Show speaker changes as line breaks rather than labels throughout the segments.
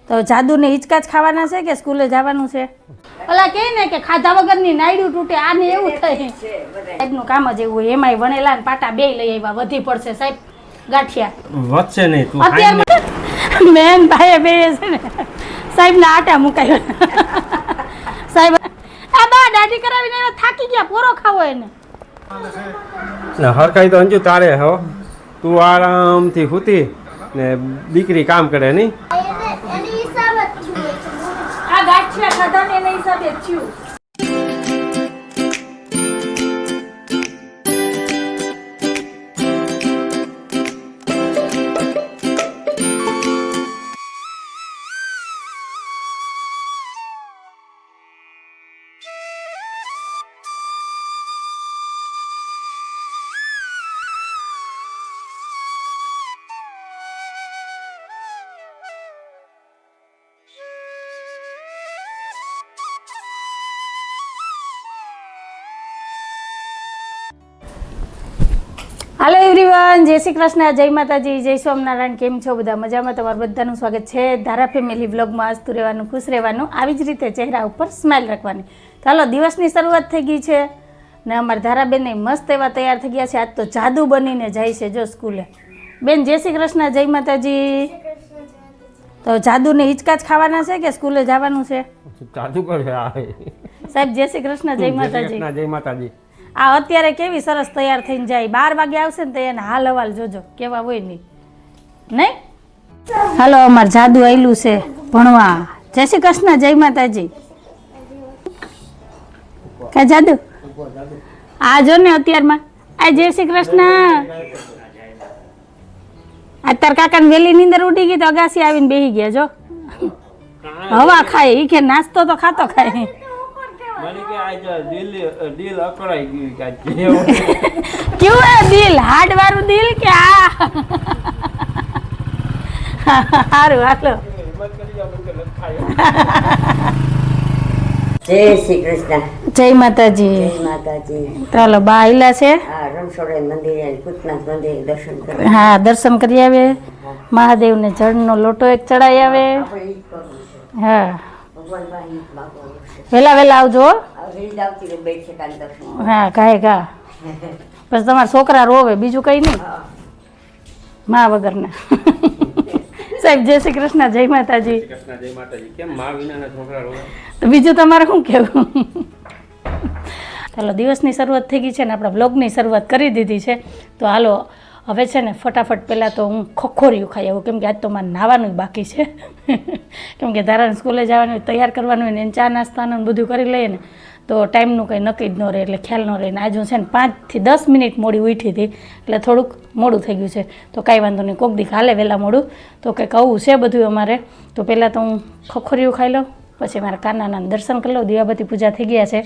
તો જાદુને હિંચકા જ ખાવાના છે કે સ્કૂલે જવાનું છે? ઓલા કહે ને કે ખાધા વગરની નાયડું તૂટે, આને એવું થાય. સાહેબનું કામ જ એવું હોય. એમાંય વણેલા ને પાટા બે લઈ આવ્યા, વધી પડશે સાહેબ ગાંઠિયા.
વધશે નહીં તું
અત્યારે મેન ભાઈ બે છે ને સાહેબના આટા મુકાયો. સાહેબ આ બા દાઢી કરાવીને થાકી ગયા, પોરો ખાવો એને.
હરખાઈ તો અંજુ તારે હો, તું આરામથી સૂતી ને દીકરી કામ કરે નહીં.
આ ગાંઠિયા ખાધા ને એના હિસાબે થયું. હાલો એવરીવન, જય શ્રી કૃષ્ણ, જય માતાજી, જય સ્વામિનારાયણ. કેમ છો બધા? મજામાં? તમારું બધાનું સ્વાગત છે ધારા ફેમિલી વ્લોગમાં. હસતું રહેવાનું, ખુશ રહેવાનું, આવી જ રીતે ચહેરા ઉપર સ્માઇલ રાખવાની. ચાલો, દિવસની શરૂઆત થઈ ગઈ છે ને અમારા ધારાબેન મસ્ત એવા તૈયાર થઈ ગયા છે. આજ તો જાદુ બનીને જાય છે જો સ્કૂલે. બેન જય શ્રી કૃષ્ણ, જય માતાજી. તો જાદુને હિંચકા જ ખાવાના છે કે સ્કૂલે જવાનું છે?
જાદુ કરે
સાહેબ જય શ્રી કૃષ્ણ, જય માતાજી.
જય માતાજી.
આ અત્યારે કેવી સરસ તૈયાર થઈને જાય. 12 વાગે આવશે ને તો એને હાલ હવાલ જોજો કેવા હોય નહીં. હાલો, અમારે જાદુ આવેલું છે ભણવા. જય શ્રી કૃષ્ણ, જય માતાજી. કા જાદુ આ જો ને અત્યારમાં આ જય શ્રી કૃષ્ણ. અત્યારે કાકાને વેલી નીંદર ઉડી ગઈ તો અગાસી આવીને બેસી ગયા જો. હવા ખાય ઈ કે નાસ્તો તો ખાતો ખાય. क्यों है दिल हार्ड वारू दिल क्या? हारू हालो.
जय श्री कृष्ण,
जय माताजी.
जय माताजी.
ચાલો બા આયલા છે.
હા, રણછોડરાય મંદિરે ભૂતનાથ મંદિરે દર્શન કરવા.
હા, દર્શન કરી આવે. મહાદેવને જળનો લોટો એક ચડાઈ આવે.
આપણે ઈ કરવું છે.
હા,
ભગવાન પાસે ઈ માંગવાનું છે.
વેલા વેલા આવજો.
આ રીત આવતી કે બેઠ છે કાન દર્શન.
હા, ગાય ગા. પછી તમારા છોકરા રોવે, બીજું કઈ નહીં. મા વગરના. સાહેબ જય શ્રી કૃષ્ણ, જય માતાજી.
જય માતાજી. કેમ મા વિનાના છોકરા રોવે?
તો બીજું તમારે શું કહેવું? ચાલો, દિવસની શરૂઆત થઈ ગઈ છે ને આપણા બ્લોગની શરૂઆત કરી દીધી છે. તો હાલો હવે છે ને ફટાફટ પહેલાં તો હું ખોખોરિયું ખાઈ આવું, કેમ કે આજ તો મારે નાહવાનું બાકી છે. કેમ કે ધારાને સ્કૂલે જવાનું તૈયાર કરવાનું હોય ને ચા નાસ્તાનું બધું કરી લઈએ ને તો ટાઈમનું કંઈ નક્કી જ ન રહે, એટલે ખ્યાલ ન રહે. ને આજે હું છે ને 5 થી 10 મિનિટ મોડી ઉઠી હતી એટલે થોડુંક મોડું થઈ ગયું છે. તો કાંઈ વાંધો નહીં, કોક દી હાલે વહેલા મોડું. તો કંઈક આવું છે બધું અમારે. તો પહેલાં તો હું ખોખોરિયું ખાઈ લઉં, પછી મારા કાનાના દર્શન કરી લઉં. દીવાબત્તી પૂજા થઈ ગયા છે,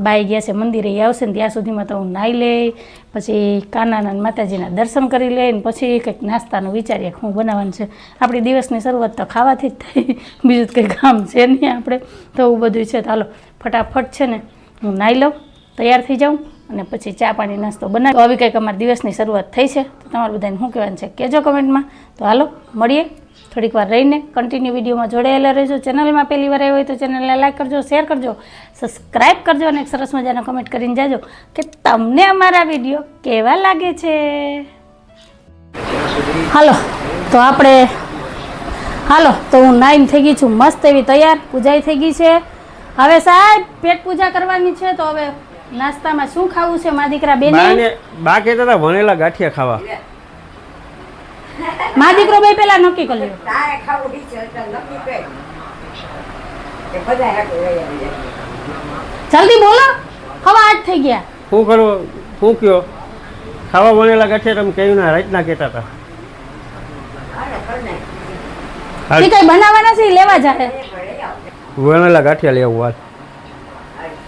બાઈ ગયા છે મંદિરે, એ આવશે ને ત્યાં સુધીમાં તો હું નાહી લઈ, પછી કાનાના માતાજીના દર્શન કરી લઈ ને પછી કંઈક નાસ્તાનું વિચારીએ શું બનાવવાનું છે. આપણી દિવસની શરૂઆત તો ખાવાથી જ થઈ, બીજું કંઈ કામ છે નહીં આપણે. તો એવું બધું છે. તો હાલો ફટાફટ છે ને હું નાહી લઉં, તૈયાર થઈ જાઉં અને પછી ચા પાણી નાસ્તો બનાવી. તો હવે કંઈક અમારી દિવસની શરૂઆત થઈ છે. તો તમારે બધાને શું કહેવાનું છે કહેજો કમેન્ટમાં. તો હાલો મળીએ થોડીક વાર રહીને. કન્ટિન્યુ વિડીયોમાં જોડાયેલા રહેજો. ચેનલમાં પહેલી વાર આવ્યો હોય તો ચેનલને લાઈક કરજો, શેર કરજો, સબસ્ક્રાઈબ કરજો અને એક સરસ મજાનો કમેન્ટ કરીને જાજો કે તમને અમારા વિડીયો કેવા લાગે છે. હાલો તો આપણે તો હું નાઈન થઈ ગઈ છું, મસ્ત એવી તૈયાર, પૂજાઈ થઈ ગઈ છે. હવે સાહેબ પેટ પૂજા કરવાની છે. તો હવે નાસ્તામાં શું ખાવું છે મા દીકરા બેને?
બા કહેતા હતા વણેલા ગાંઠિયા ખાવા.
મા દીકરો બે પેલા નક્કી કરી લ્યો.
તારે ખાવું ઈ છે તો નક્કી કર. કે બધા હાટુ રહી આવી.
જલ્દી બોલો, હવે 8 થઈ ગયા.
શું કરો? શું કયો? ખાવા વણેલા ગાંઠિયા તમે કહ્યું ના રાતના કહેતા હતા.
આને કરને.
ઈ કઈ બનાવવાના છે લેવા જાય.
વણેલા ગાંઠિયા લેવું હાલ.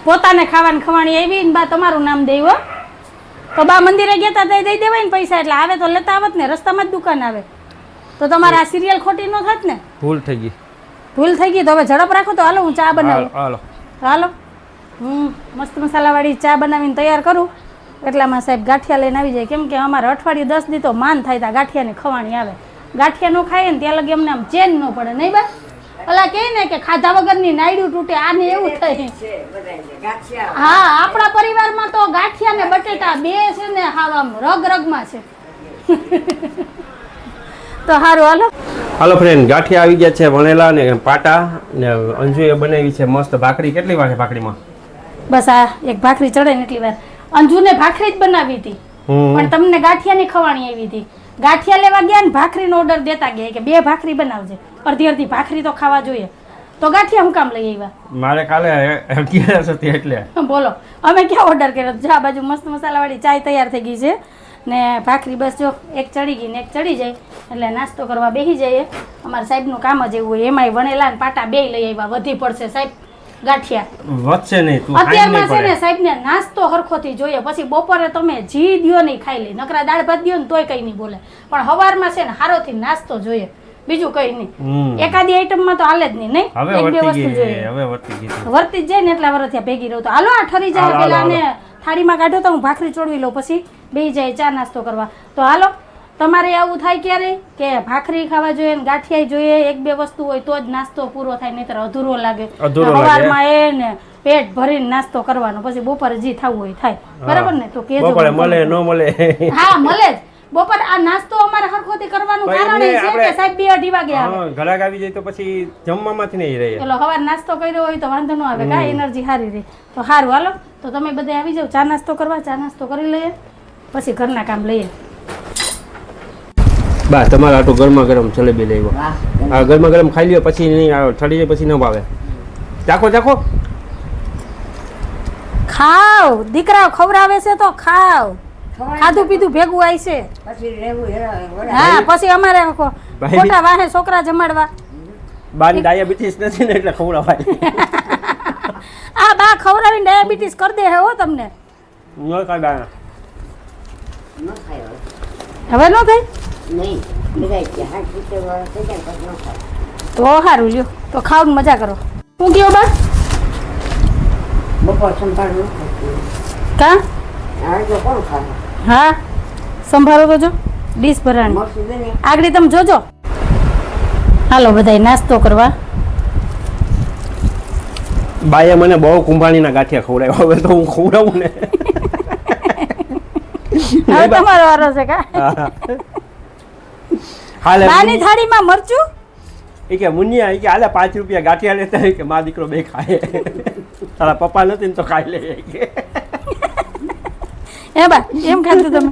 પોતાને ખાવાની ખવાણી આવી ને બા તમારું નામ દઈ હો. તો બા મંદિરે ગયા તા દઈ દેવાય ને પૈસા, એટલે આવે તો લેતા આવત ને. રસ્તામાં જ દુકાન આવે તો તમારે આ સિરિયલ ખોટી ન થાત ને.
ભૂલ થઈ ગઈ.
તો હવે ઝડપ રાખો. તો હાલો હું ચા બનાવું.
હાલો
મસ્ત મસાલાવાળી ચા બનાવીને તૈયાર કરું. એટલામાં સાહેબ ગાંઠિયા લઈને આવી જાય, કેમ કે અમારે અઠવાડિયું 10 દી તો માન થાય ત્યાં ગાંઠિયાની ખવાણી આવે. ગાંઠિયા ન ખાઈએ ને ત્યાં લગી અમને આમ ચેન ન પડે નહીં બા. ઓલા કહે ને કે ખાધા વગરની નાયડું તૂટે, આને એવું થાય.
છે બધાને ગાંઠિયા.
હા, આપણા પરિવારમાં તો ગાંઠિયા ને બટેટા બે છે ને હાવ આમ રગ રગમાં છે. તો સારું હાલો.
હાલો ફ્રેન્ડ, ગાંઠિયા આવી ગયા છે વણેલા ને પાટા ને અંજુએ બનાવી છે મસ્ત ભાખરી. કેટલી વાર છે ભાખરીમાં?
બસ આ એક ભાખરી ચડે ને એટલી વાર. અંજુને ભાખરી જ બનાવી હતી, પણ તમને ગાંઠિયાની ખવાણી આવી હતી. ગાંઠિયા લેવા ગયા ને ભાખરીનો ઓર્ડર દેતા ગયા કે 2 ભાખરી બનાવજે, અડધી અડધી ભાખરી તો ખાવા જોઈએ. તો ગાંઠિયા હું કામ લઈ આવ્યા?
મારે કાલે 11 હતી એટલે.
બોલો, અમે ક્યાં ઓર્ડર કર્યો? જા બાજુ મસ્ત મસાલાવાળી ચાય તૈયાર થઈ ગઈ છે ને ભાખરી બસ જો એક ચડી ગઈ ને એક ચડી જાય એટલે નાસ્તો કરવા બેસી જઈએ. અમારા સાહેબનું કામ જ એવું હોય. એમાંય વણેલા ને પાટા 2 લઈ આવ્યા. વધી પડશે સાહેબ ગાંઠિયા.
વધશે નહીં, તું
અત્યારમાં છે ને સાહેબને નાસ્તો હરખોથી જોઈએ. પછી બપોરે તમે જી દ્યો નહીં ખાઈ લે, નકરા દાળ ભાત દ્યો ને તોય કઈ નહીં બોલે. પણ સવારમાં છે ને હારોથી નાસ્તો જોઈએ, બીજું કઈ નહીં. એકાદી આઈટમમાં તો હાલે જ નહીં. નહીં,
હવે
એક બે
વર્તી
વસ્તુ
ગઈ,
જોઈએ.
હવે વર્તી ગઈ.
વર્તી જ જાય ને એટલા વર્ષથી ભેગી રહું. તો હાલો આ ઠરી જાય
હાલો,
પેલા
હાલો.
ને થાળીમાં કાઢો તો હું ભાખરી ચોડવી લઉં, પછી બેસી જાય ચા નાસ્તો કરવા. તો હાલો, તમારે આવું થાય ક્યારે કે ભાખરી ખાવા જોઈએ ને ગાંઠિયા જોઈએ, 1-2 વસ્તુ હોય તો જ નાસ્તો પૂરો થાય, નહીતર અધૂરો લાગે. સવારમાં એ ને પેટ ભરીને નાસ્તો કરવાનો, પછી બપોરે જે થવું હોય થાય. બરાબર ને? તો કેજો.
બપોરે મળે ન મળે.
હા, મળે જ. બપોર આ નાસ્તો અમારે હરખોથી કરવાનું કારણ એ છે કે સાહેબ 2-2:30 વાગે આવે.
ઘરાક આવી જાય તો પછી જમવામાંથી નહીં રહે.
ચલો સવાર નાસ્તો કર્યો હોય તો વાંધો ન આવે, કાંઈ એનર્જી સારી રહે. તો સારું હાલો, તો તમે બધા આવી જાઓ ચા નાસ્તો કરવા. ચા નાસ્તો કરી લઈએ, પછી ઘરના કામ લઈએ.
બા તમારે આટલું ગરમા ગરમ જલેબી લેવો.
વાહ.
આ ગરમા ગરમ ખાઈ લ્યો, પછી નહીં આવે, ઠરી જાય પછી ન ભાવે. ચાખો ચાખો.
ખાવ દીકરાઓ, ખવડાવે છે તો ખાવ. ખાધું પીધું ભેગું આવી છે.
પછી રહેવું વડા.
હા, પછી અમારે
ભાઈ
ખોટા વાહે છોકરા જમાડવા.
બાની ડાયાબિટીસ નથી ને એટલે ખવડાવાય.
આ બા ખવડાવીને ડાયાબિટીસ કરી દે હે હો તમને.
ન ખાય બા.
ન ખાય હવે.
હવે ન થાય
નહીં બધા કે 60 વર્ષ થઈ જાય પછી ન ખાય.
તો સારું લ્યો, તો ખાવાની મજા કરો. હું ગયો બા
બપોર સંભાળવું ન ખાય.
કા?
આ જો કોણ ખાય?
હા, સંભાળો તો જો ડીશ ભરાણી.
મરસું દે ને.
આગળ તમે જોજો. હાલો બધાય નાસ્તો કરવા.
બાએ મને બહુ કુંભાણીના ગાંઠિયા ખવડાવ્યા, હવે તો હું ખવડાવું ને.
હવે તમારો વારો છે કા?
હાલે
બાની થાળીમાં મરચું.
એ કે મુનિયા, એ કે હાલે 5 રૂપિયા ગાંઠિયા લેતા હોય કે મા દીકરો બે ખાય. તારા પપ્પા નથી ને તો ખાઈ લે.
એ બા એમ ખાધું તમે?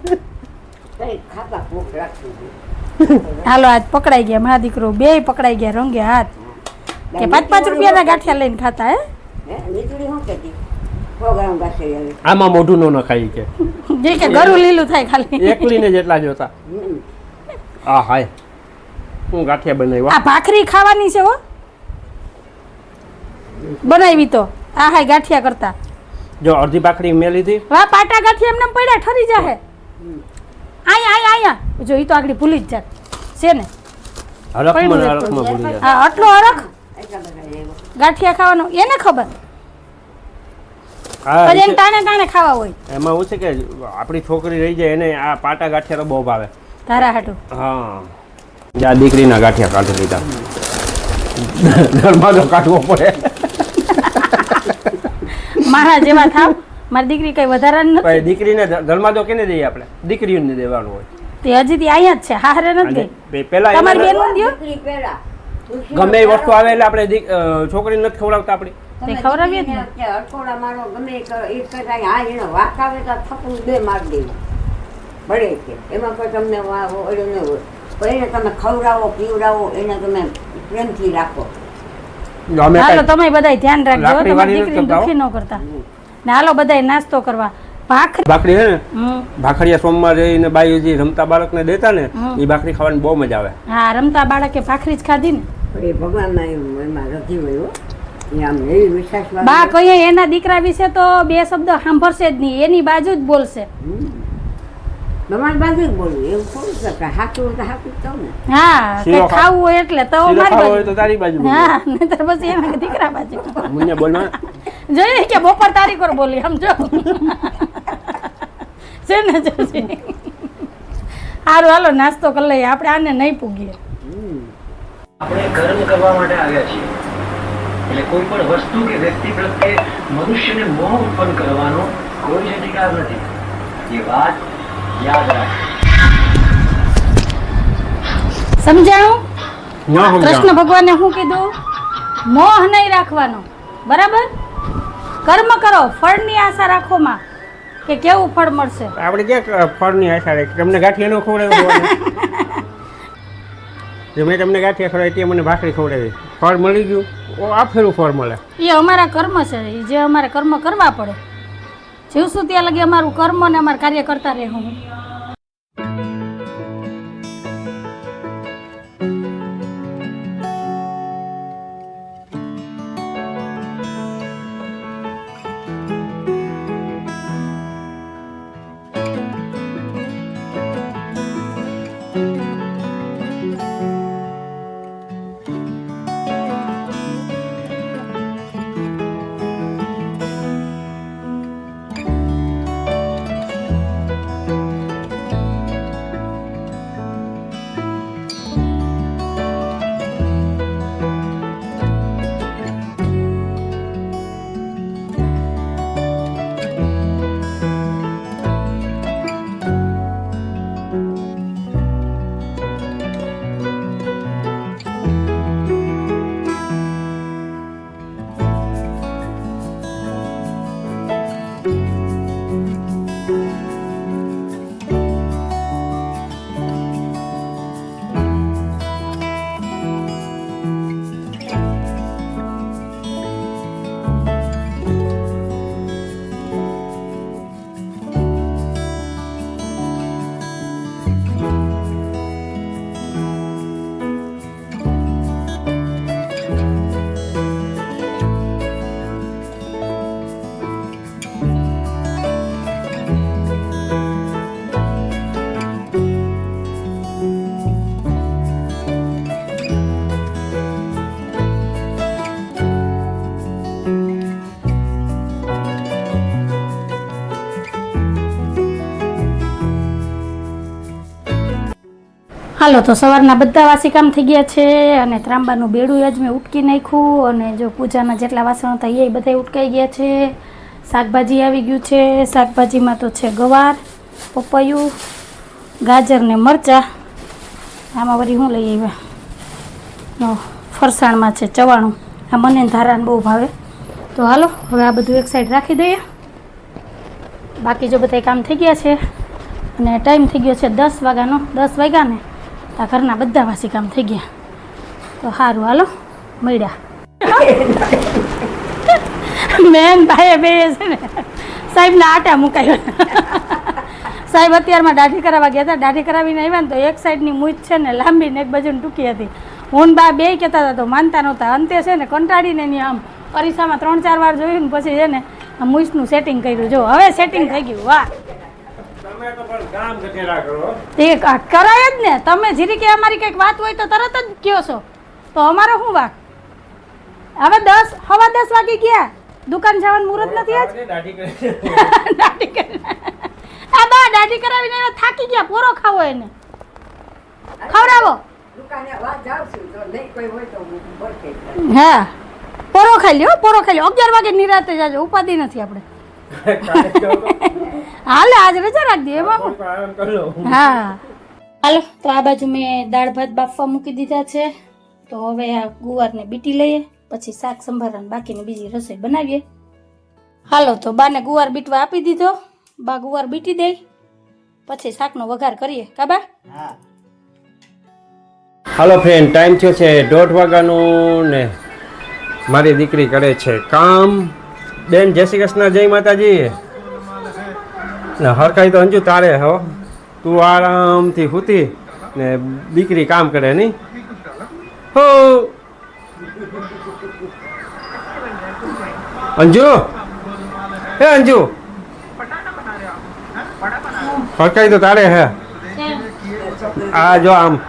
કઈ ખાતા ભૂખ લાગતી હતી.
હાલો આજ પકડાઈ ગયા, મા દીકરો બે પકડાઈ ગયા રંગે હાથ. કે 5-5 રૂપિયાના ગાંઠિયા લઈને ખાતા. હે
વીજળી શું કહેતી? પ્રોગ્રામ ગાંઠિયા.
આમાં મોઢું ન નખાય કે
જે કે ગરું લીલું થાય ખાલી.
એકલીને જેટલા જોતા. આ હાય હું ગાંઠિયા બનાવ્યા.
આ ભાખરી ખાવાની છે હો, બનાવી તો. આ હાય ગાંઠિયા કરતા.
જો અડધી ભાખરી મેં લીધી.
વાહ, પાટા ગાંઠિયા એમને પડ્યા ઠરી જાહે. આયા જો, ઈ તો આગળ ભૂલી જ જાત છે ને.
હરખમાં ભૂલી જાય.
હા, આટલો હરખ
એટલા બધા લેવો.
ગાંઠિયા ખાવાનો એને ખબર.
હા,
પછી એને ટાણે ટાણે ખાવા હોય.
એમાં એવું છે કે આપણી છોકરી રહી જાય એને આ પાટા ગાંઠિયા તો બહુ ભાવે.
તારા હાટું.
હા, આ દીકરીના ગાંઠિયા કાઢી લીધા. ઘરમાં તો કાઢવો પડે.
મારા જેવા થાવ. મારી દીકરી કઈ વધારાની નથી.
પછી દીકરીને ઘરમાં તો કેને દઈએ આપણે? દીકરીઓને દેવાનું હોય.
તે હજી થી અહીંયા જ છે, હારે નથી ગઈ.
પેલા
તમારી બેન નું દ્યો.
દીકરી પહેલા.
ગમે એ વસ્તુ આવે એટલે આપણે છોકરીને નથી ખવડાવતા આપણે.
તે ખવડાવીએ જ ને.
અઠોડા મારો ગમે એ કરતા હા એનો વાક આવે તો થપું 2 મારી દેવું ભળે છે. એમાં કોઈ તમને ઓળ્યો ન હોય. પણ એને તમે ખવડાવો પીવડાવો, એને તમે પ્રેમથી રાખો.
અમે
હાલો
કાંઈ
તમે બધાય ધ્યાન રાખજો,
લાકડી
તમારી
વાળી
દીકરીને
નથી
દુખી ન કરતા. ને હાલો બધાય નાસ્તો કરવા. ભાખરી.
ભાખરી છે ને,
હમ.
ભાખરીયા સોમવાર રહીને બાઈ જે રમતા બાળકને દેતા ને એ ભાખરી ખાવાની બહુ મજા આવે.
હા, રમતા બાળકે ભાખરી જ ખાધી ને.
પણ એ ભગવાનના એમાં રધી હોય. એ આમ એવી વિશ્વાસ
બા કહીએ એના દીકરા વિશે તો 2 શબ્દ સાંભળશે જ નહીં, એની બાજુ જ બોલશે.
તમારી બાજુ જ બોલું એવું થોડું શકાય. હાચું તો હાચું જ કહું ને.
હા,
શીરો
કંઈ ખાવું હોય એટલે તો
શીરો
મારી
ખાવો હોય
બાજુ.
તો તારી બાજુ બોલો.
હા, નહીંતર પછી એના દીકરા બાજુ.
મુન્ને બોલમાં
જોઈએ કે બપોર તારી કોર બોલી સમજો છે ને જોજી. સારું હાલો નાસ્તો કરી લઈએ આપણે, આને નહીં પૂગીએ.
આપણે કર્મ કરવા માટે આવ્યા છીએ એટલે કોઈ પણ વસ્તુ કે વ્યક્તિ પ્રત્યે મનુષ્યને મોહ ઉત્પન્ન કરવાનો કોઈ જ અધિકાર નથી. એ વાત યાદ રાખ.
સમજાણું?
ન સમજાણું.
કૃષ્ણ ભગવાને શું કીધું? મોહ નહીં રાખવાનો, બરાબર? કર્મ કરો, ફળની આશા રાખો માં કે કેવું ફળ મળશે.
આપણે ક્યાં ફળની આશા રાખી? તમને ગાંઠિયા ન ખવડાવ્યું? જો મેં તમને ગાંઠિયા ખવડાવી તે મને ભાખરી ખવડાવી, ફળ મળી ગયું. આ ફેરું ફળ મળે.
એ અમારા કર્મ છે, એ જે અમારે કર્મ કરવા પડે. જીવશું ત્યાં લગી અમારું કર્મ ને અમારું કાર્ય કરતા રહેવું. હાલો તો સવારના બધા વાસી કામ થઈ ગયા છે અને ત્રાંબાનું બેડું જ મેં ઉટકી નાખ્યું અને જો પૂજાના જેટલા વાસણ હતા એ બધા ઉટકાઈ ગયા છે. શાકભાજી આવી ગયું છે. શાકભાજીમાં તો છે ગવાર, પપૈયું, ગાજર ને મરચાં. આમાં વળી શું લઈ આવ્યા? ફરસાણમાં છે ચવાણું. આ મને ધારાને બહુ ભાવે. તો હાલો હવે આ બધું એક સાઈડ રાખી દઈએ. બાકી જો બધા કામ થઈ ગયા છે અને ટાઈમ થઈ ગયો છે 10 વાગ્યાનો. 10 વાગ્યા ને આ ઘરના બધા વાસી કામ થઈ ગયા. તો સારું હાલો મળ્યા. મેન ભાઈ બે છે ને સાહેબના આટા મુકાયો. સાહેબ અત્યારમાં દાઢી કરાવવા ગયા હતા. દાઢી કરાવીને આવ્યા ને તો એક સાઈડની મૂછ છે ને લાંબી ને એક બાજુની ટૂંકી હતી. હું બા બે કહેતા હતા તો માનતા નહોતા. અંતે છે ને કંટાળીને એની આમ અરીસામાં 3-4 વાર જોયું ને પછી છે ને આ મૂછનું સેટિંગ કર્યું. જો હવે સેટિંગ થઈ ગયું. વાહ,
તમે તો પણ કામ ગધેડા કરો.
તે કરાય જ ને. તમે જીરી કે અમારી કંઈક વાત હોય તો તરત જ કહો છો, તો અમારો શું વાક? હવે 10 વાગી ગયા, દુકાન જવાનું મુહૂર્ત નથી આજ.
દાઢી કરી.
દાઢી કરી. આ બા દાઢી કરાવીને એને થાકી ગયા. પોરો ખાવો એને, ખવડાવો.
દુકાને વાત જાઉં છું તો નહીં કોઈ હોય તો હું ભરતે
હા, પોરો ખાઈ લ્યો, પોરો ખાઈ લ્યો. 11 વાગે નિરાતે જાજો, ઉપાધિ નથી આપણે. હાલે આજ રજા રાખ દે એમાં હું.
આરામ કરી લો.
હા હાલો તો આ બાજુ મેં દાળ ભાત બાફવા મૂકી દીધા છે. તો હવે આ ગુવારને બીટી લઈએ, પછી શાક સંભારાને બાકીની બીજી રસોઈ બનાવીએ. હાલો તો બાને ગુવાર બીટવા આપી દીધો. બા ગુવાર બીટી દે પછી શાકનો વઘાર કરીએ. કાબા?
હા.
હાલો ફ્રેન્ડ, ટાઈમ થયો છે 1:30 વાગ્યાનું ને મારી દીકરી કરે છે કામ. બેન જય શ્રી કૃષ્ણ, જય માતાજી. ને હરખાઈ તો અંજુ તારે હો, તું આરામથી સૂતી ને દીકરી કામ કરે નહીં હો. અંજુ, હે અંજુ, હરખાઈ તો તારે હે. આ જો આમ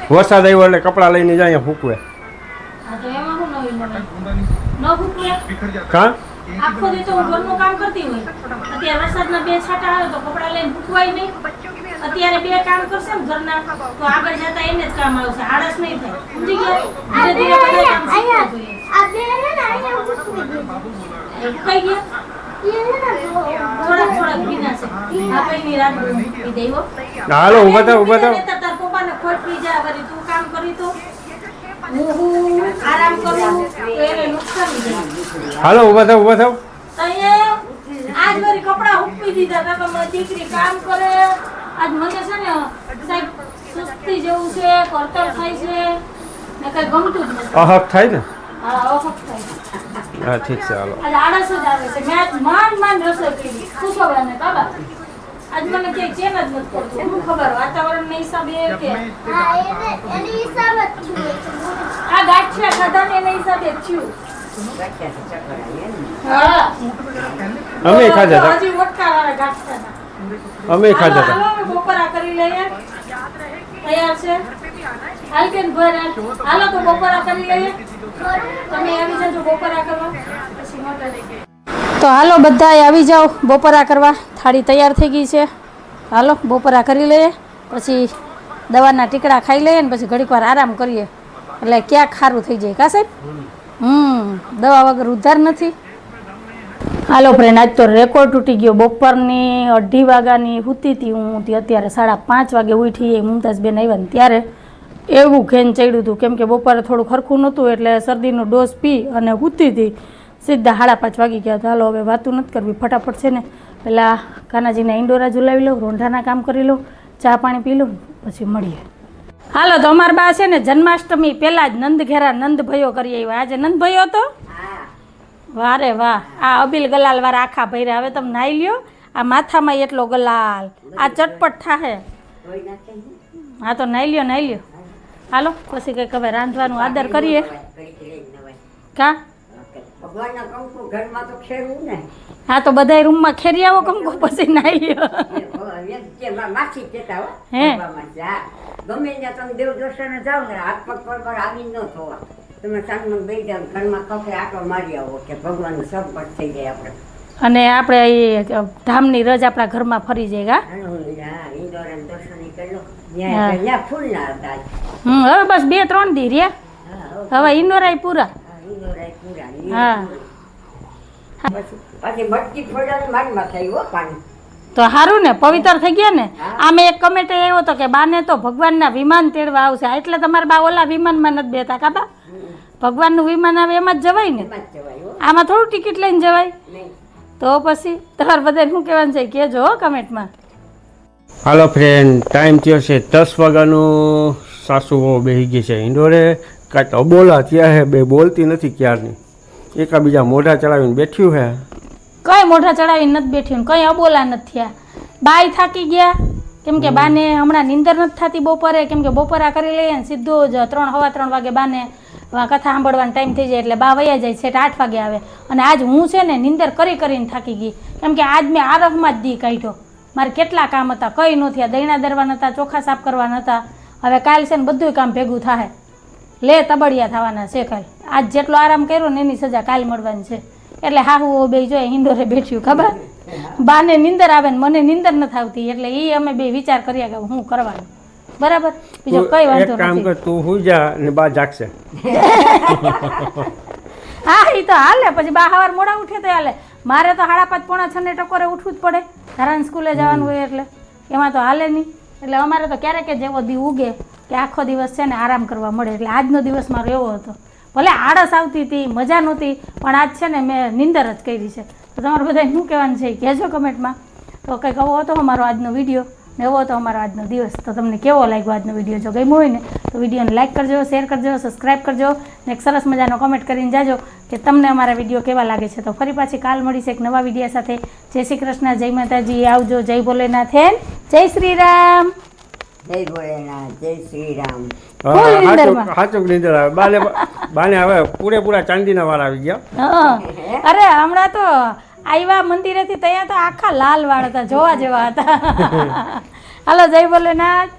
વરસાદ આવ્યો એટલે કપડાં લઈને જાય ફૂકવે. કા
આખો દી તો હું ઘરનું કામ કરતી હોય. અત્યારે વરસાદના 2 છાંટા આવે તો કપડાં લઈને ફૂકવાય નહીં. અત્યારે 2 કામ કરશે ને ઘરના તો આગળ જતા એને જ કામ આવશે, આળસ નહીં થાય. સમજી ગયા? ધીરે ધીરે બધા કામ શીખવું જોઈએ. કઈ ગયા થોડા ભીના છે. આ કઈની રાત પી દેવો.
હાલો ઊભા થાવ
તાર પપ્પાને ખોટ પી જાય, વળી તું કામ કરી તો હું આરામ કરું તો એને નુકસાન જાય.
હાલો ઊભા થાવ
અહીંયા આજ મારી કપડા હુકવી દીધા હતા, મારી દીકરી કામ કરે. આજ મને છે ને સાહેબ સુસ્તી જેવું છે, કરતર થાય છે ને કઈ ગમતું જ નથી.
અહક થાય ને?
હા, અવખત થાય.
હા ઠીક છે હાલો.
આજ આળસ જ આવે છે. મેં આજ માંડ રસોઈ કરી ખુશોભાને બાબા. આજ મને ક્યાંય ચેન જ નથી પડતું. શું ખબર વાતાવરણના હિસાબે કે આ ગાંઠિયા ખાધા ને એના હિસાબે જ થયું. હા,
અમે ખાધા હતા.
હજી મોટકાવાળા ગાંઠિયા હતા.
અમે ખાધા હતા.
હાલો, હવે બપોરા કરી લઈએ. તૈયાર છે? હાલ કે ભર હાલો તો બપોરા કરી લઈએ. તમે આવી જાજો બપોરા કરવા. પછી મોટા તો હાલો બધાય આવી જાઓ બપોરા કરવા. થાળી તૈયાર થઈ ગઈ છે. હાલો બપોરા કરી લઈએ, પછી દવાના ટીકડા ખાઈ લઈએ ને પછી ઘડીક વાર આરામ કરીએ એટલે ક્યાંક સારું થઈ જાય. કા સાહેબ? દવા વગર ઉદ્ધાર નથી. હાલો ફ્રેન્ડ, આજ તો રેકોર્ડ તૂટી ગયો. બપોરની 2:30 વાગ્યાની સૂતી હતી હું, અત્યારે 5:30 વાગે ઉઠી. મુમતાઝબેન આવ્યા ને ત્યારે એવું ખેન ચડ્યું હતું, કેમ કે બપોરે થોડું ખરખું નહોતું એટલે શરદીનો ડોઝ પી અને સૂતી હતી. સીધા 5:30 વાગી ગયા હતા. હાલો હવે વાતું નથી કરવી, ફટાફટ છે ને પેલા કાનાજીના ઇન્ડોરા ઝુલાવી લઉં, રોંઢાના કામ કરી લઉં, ચા પાણી પી લઉં, પછી મળીએ. હાલો તો અમારા બા છે ને જન્માષ્ટમી પહેલાં જ નંદઘેરા નંદભયો કરી આવ્યા. આજે નંદભયો હતો? વાહ રે વાહ. આ અબીલ ગલાલ વાળા આખા ભર્યા. હવે તમે નાઈ લ્યો. આ માથામાં એટલો ગલાલ, આ ચટપટ થાહે. હા તો નાઈ લ્યો. હાલો પછી કંઈક હવે રાંધવાનું આદર કરીએ. કા
ભગવાનના કંકુ ઘરમાં તો ખેરવું ને.
હા તો બધાય રૂમમાં ખેરી આવો કંકુ, પછી નાઈ લ્યો.
માસી કહેતા હો.
હે?
ગમે ત્યાં તમે દેવ દર્શને જાઓ ને હાથ પગ પર આવી ન થવા. તમે સાંજમાં બેસી જાઓ ઘરમાં કફે આટો મારી આવો કે ભગવાનનું સંપર્ક થઈ જાય આપણે.
અને આપણે એ ધામની રજ આપણા ઘરમાં ફરી જાય.
હા, ઇન્દોરા દર્શન કરી લો. ત્યાં ફૂલ ના હતા.
હવે બસ 2-3 દી રહ્યા. હવે ઇન્દોરાય પૂરા.
ઇન્દોરા પૂરા.
હા.
પછી મટકી ફોડ્યા મારી માથે આવ્યો પાણી.
તો સારું ને, પવિત્ર થઈ ગયા ને. આમે એક કમેન્ટ આવ્યો હતો કે બાને તો ભગવાનના વિમાન તેડવા આવશે, એટલે તમારા બા ઓલા વિમાનમાં નથી બેતા. કાબા ભગવાનનું વિમાન આવે એમાં જ જવાય ને, આમાં થોડું ટિકિટ લઈને જવાય. તો પછી તમારે બધા શું કહેવાનું છે કહેજો હો કમેન્ટમાં.
હાલો ફ્રેન્ડ, ટાઈમ થયો છે 10 વાગ્યાનું. સાસુ બહુ બેસી ગઈ છે ઇન્ડોરે. કાંઈ તો અબોલા થયા છે, બે બોલતી નથી ક્યારની. એકાબીજા મોઢા ચડાવીને બેઠ્યું છે.
કઈ મોઢા ચડાવીને નથી બેઠ્યું, કઈ અબોલા નથી થયા. બાય થાકી ગયા, કેમ કે બાને હમણાં નીંદર નથી થતી બપોરે, કેમ કે બપોરા કરી લઈએ ને સીધું જ 3-3 વાગે બાને કથા સાંભળવાનો ટાઈમ થઈ જાય એટલે બા વયા જાય છે, 8 વાગે આવે. અને આજ હું છે ને નીંદર કરીને થાકી ગઈ, કેમ કે આજ મેં આરખમાં જ દી કાઢ્યો. મારે કેટલા કામ હતા, કંઈ ન થયા. દહીણા દરવા નહોતા, ચોખા સાફ કરવા નહોતા. હવે કાલ છે ને બધું કામ ભેગું થાય. લે તબડિયા થવાના છે કાલ. આજ જેટલો આરામ કર્યો ને એની સજા કાલ મળવાની છે. એટલે હાહુ બે જોઈએ હિંડોરે બેઠ્યું. ખબર બાને નીંદર આવે ને મને નીંદર નથી આવતી, એટલે એ અમે બે વિચાર કર્યા કે હું કરવાનું. બરાબર, બીજો કઈ વાંધો
કામ
નથી.
કર, તું હુઈ જા ને બા જાગશે.
હા એ તો હાલે, પછી બા સવાર મોડા ઉઠે તો હાલે. મારે તો 5:30-5:45 ટકોરે ઉઠવું જ પડે, ધારાને સ્કૂલે જવાનું હોય એટલે એમાં તો હાલે નહીં. એટલે અમારે તો ક્યારેક જ એવો દી ઉગે કે આખો દિવસ છે ને આરામ કરવા મળે. એટલે આજનો દિવસ મારો એવો હતો. ભલે આળસ આવતી હતી, મજા નહોતી, પણ આજ છે ને મેં નીંદર જ કરી છે. તો તમારે બધાને શું કહેવાનું છે કહેજો કમેન્ટમાં. તો કંઈક આવો હતો અમારો આજનો વિડીયો, ને એવો હતો અમારો આજનો દિવસ. તો તમને કેવો લાગ્યો આજનો વિડીયો? જો ગમ્યો હોય ને તો વિડીયોને લાઇક કરજો, શેર કરજો, સબસ્ક્રાઈબ કરજો ને એક સરસ મજાનો કમેન્ટ કરીને જાજો કે તમને અમારા વિડીયો કેવા લાગે છે. તો ફરી પાછી કાલ મળીશ એક નવા વિડીયો સાથે. જય શ્રી કૃષ્ણ, જય માતાજી, આવજો, જય ભોલેનાથ, જય શ્રી રામ.
જય ભોલેનાથ, જય શ્રી રામ.
ફૂલ નીંદરમાં.
હાચુક નીંદર આવે બાને હવે પૂરેપૂરા ચાંદીના વાળ આવી ગયા.
અરે હમણાં તો આવ્યા મંદિરેથી ત્યાં તો આખા લાલ વાળ હતા, જોવા જેવા હતા. હાલો, જય ભોલેનાથ.